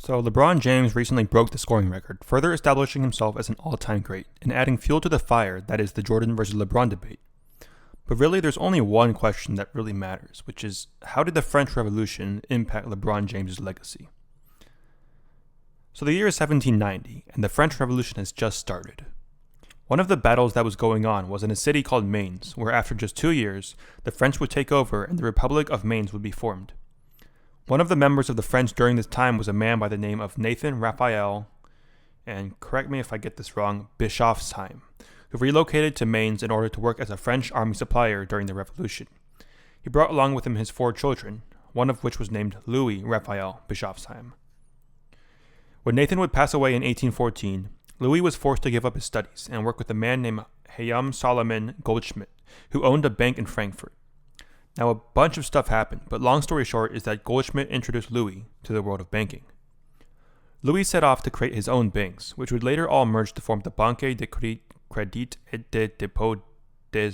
So LeBron James recently broke the scoring record, further establishing himself as an all-time great and adding fuel to the fire that is the Jordan versus LeBron debate. But really, there's only one question that really matters, which is, how did the French Revolution impact LeBron James' legacy? So the year is 1790, and the French Revolution has just started. One of the battles that was going on was in a city called Mainz, where after just 2 years, the French would take over and the Republic of Mainz would be formed. One of the members of the French during this time was a man by the name of Nathan Raphael, and correct me if I get this wrong, Bischofsheim, who relocated to Mainz in order to work as a French army supplier during the Revolution. He brought along with him his 4 children, one of which was named Louis Raphael Bischofsheim. When Nathan would pass away in 1814, Louis was forced to give up his studies and work with a man named Hayam Solomon Goldschmidt, who owned a bank in Frankfurt. Now, a bunch of stuff happened, but long story short is that Goldschmidt introduced Louis to the world of banking. Louis set off to create his own banks, which would later all merge to form the Banque de Crédit et de Dépôt des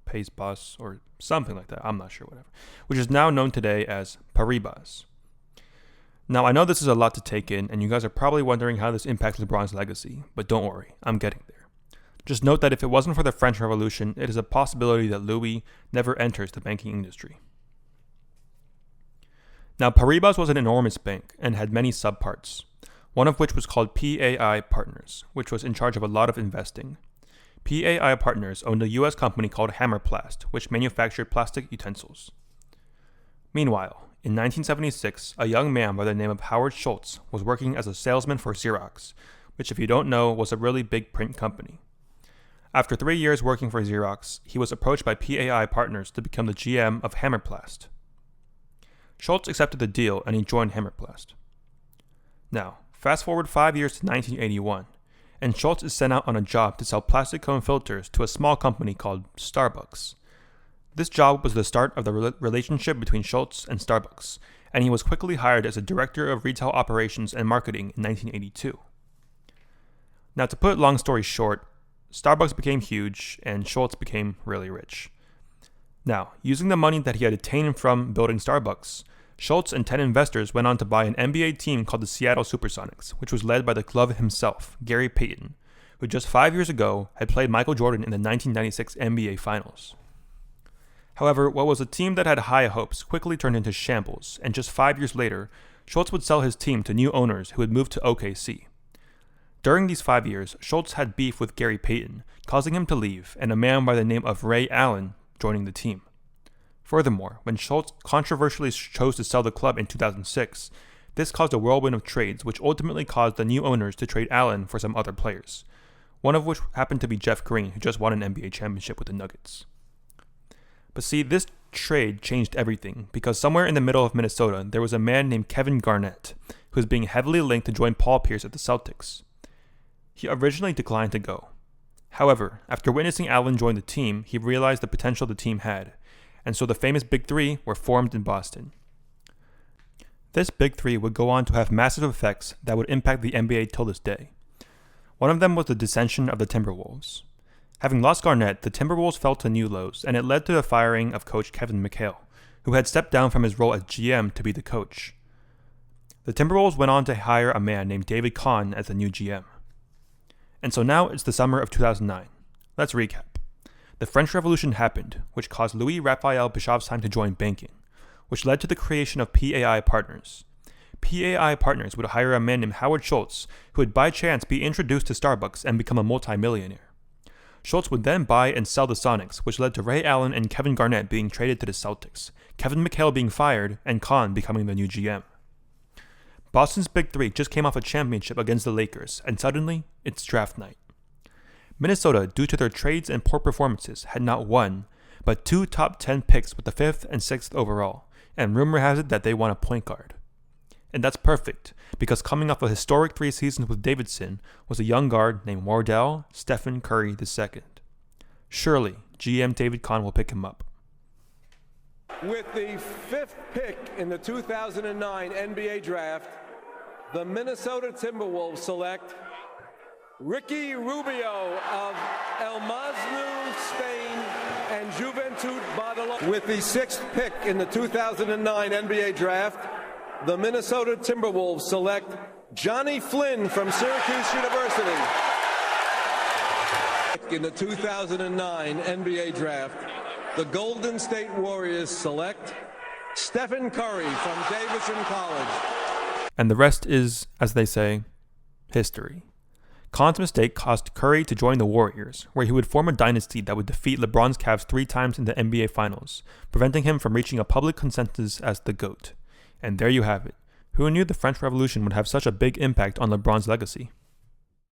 Pays-Bas, or something like that, I'm not sure, whatever, which is now known today as Paribas. Now, I know this is a lot to take in, and you guys are probably wondering how this impacts LeBron's legacy, but don't worry, I'm getting there. Just note that if it wasn't for the French Revolution, it is a possibility that Louis never enters the banking industry. Now, Paribas was an enormous bank and had many subparts, one of which was called PAI Partners, which was in charge of a lot of investing. PAI Partners owned a US company called Hammerplast, which manufactured plastic utensils. Meanwhile, in 1976, a young man by the name of Howard Schultz was working as a salesman for Xerox, which, if you don't know, was a really big print company. After 3 years working for Xerox, he was approached by PAI Partners to become the GM of Hammerplast. Schultz accepted the deal and he joined Hammerplast. Now, fast forward 5 years to 1981, and Schultz is sent out on a job to sell plastic cone filters to a small company called Starbucks. This job was the start of the relationship between Schultz and Starbucks, and he was quickly hired as a director of retail operations and marketing in 1982. Now, to put long story short, Starbucks became huge, and Schultz became really rich. Now, using the money that he had attained from building Starbucks, Schultz and 10 investors went on to buy an NBA team called the Seattle Supersonics, which was led by the glove himself, Gary Payton, who just 5 years ago had played Michael Jordan in the 1996 NBA Finals. However, what was a team that had high hopes quickly turned into shambles, and just 5 years later, Schultz would sell his team to new owners who had moved to OKC. During these 5 years, Schultz had beef with Gary Payton, causing him to leave, and a man by the name of Ray Allen joining the team. Furthermore, when Schultz controversially chose to sell the club in 2006, this caused a whirlwind of trades which ultimately caused the new owners to trade Allen for some other players, one of which happened to be Jeff Green, who just won an NBA championship with the Nuggets. But see, this trade changed everything, because somewhere in the middle of Minnesota, there was a man named Kevin Garnett, who was being heavily linked to join Paul Pierce at the Celtics. He originally declined to go. However, after witnessing Allen join the team, he realized the potential the team had, and so the famous Big Three were formed in Boston. This Big Three would go on to have massive effects that would impact the NBA till this day. One of them was the dissension of the Timberwolves. Having lost Garnett, the Timberwolves fell to new lows, and it led to the firing of coach Kevin McHale, who had stepped down from his role as GM to be the coach. The Timberwolves went on to hire a man named David Kahn as the new GM. And so now it's the summer of 2009. Let's recap. The French Revolution happened, which caused Louis Raphael Bischofsheim to join banking, which led to the creation of PAI Partners. PAI Partners would hire a man named Howard Schultz, who would by chance be introduced to Starbucks and become a multimillionaire. Schultz would then buy and sell the Sonics, which led to Ray Allen and Kevin Garnett being traded to the Celtics, Kevin McHale being fired, and Kahn becoming the new GM. Boston's Big Three just came off a championship against the Lakers, and suddenly, it's draft night. Minnesota, due to their trades and poor performances, had not one, but 2 top 10 picks with the 5th and 6th overall, and rumor has it that they want a point guard. And that's perfect, because coming off a historic 3 seasons with Davidson was a young guard named Wardell Stephen Curry II. Surely, GM David Kahn will pick him up. With the 5th pick in the 2009 NBA Draft, the Minnesota Timberwolves select Ricky Rubio of El Masnou, Spain, and Juventud Badalona. With the 6th pick in the 2009 NBA Draft, the Minnesota Timberwolves select Johnny Flynn from Syracuse University. In the 2009 NBA Draft, the Golden State Warriors select Stephen Curry from Davidson College. And the rest is, as they say, history. Kahn's mistake caused Curry to join the Warriors, where he would form a dynasty that would defeat LeBron's Cavs 3 times in the NBA Finals, preventing him from reaching a public consensus as the GOAT. And there you have it. Who knew the French Revolution would have such a big impact on LeBron's legacy?